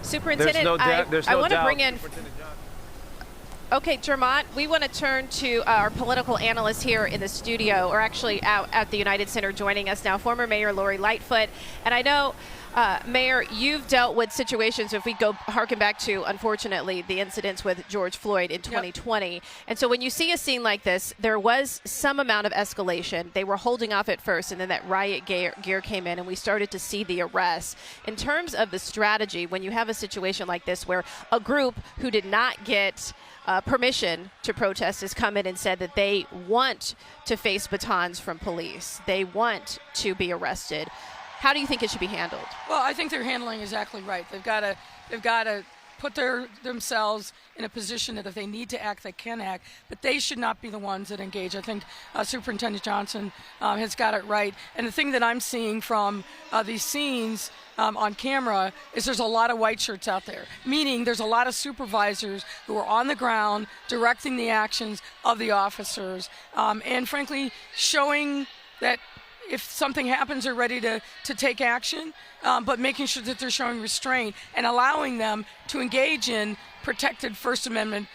Superintendent, I want to bring in. Okay, Jermont, we want to turn to our political analyst here in the studio, or actually out at the United Center joining us now, former Mayor Lori Lightfoot. And I know, Mayor, you've dealt with situations, if we go harken back to, unfortunately, the incidents with George Floyd in 2020. Yep. And so when you see a scene like this, there was some amount of escalation. They were holding off at first, and then that riot gear came in, and we started to see the arrests. In terms of the strategy, when you have a situation like this where a group who did not get permission to protest has come in and said that they want to face batons from police, they want to be arrested, how do you think it should be handled? Well, I think they're handling exactly right. They've got to put themselves in a position that if they need to act, they can act, but they should not be the ones that engage. I think Superintendent Johnson has got it right. And the thing that I'm seeing from these scenes on camera is there's a lot of white shirts out there, meaning there's a lot of supervisors who are on the ground directing the actions of the officers, and frankly showing that if something happens, they're ready to take action, but making sure that they're showing restraint and allowing them to engage in protected First Amendment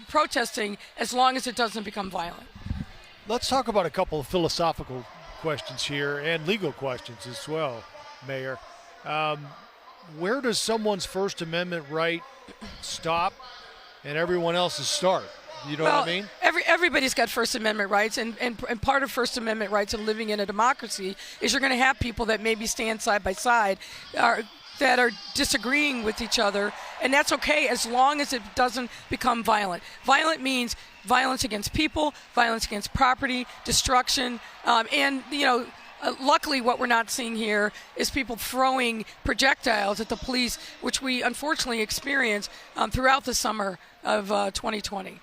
protesting as long as it doesn't become violent. Let's talk about a couple of philosophical questions here and legal questions as well, Mayor. Where does someone's First Amendment right stop and everyone else's start? You know what I mean? Everybody's got First Amendment rights, and part of First Amendment rights of living in a democracy is you're going to have people that maybe stand side by side that are disagreeing with each other, and that's okay as long as it doesn't become violent. Violent means violence against people, violence against property, destruction, and, luckily, what we're not seeing here is people throwing projectiles at the police, which we unfortunately experienced throughout the summer of 2020.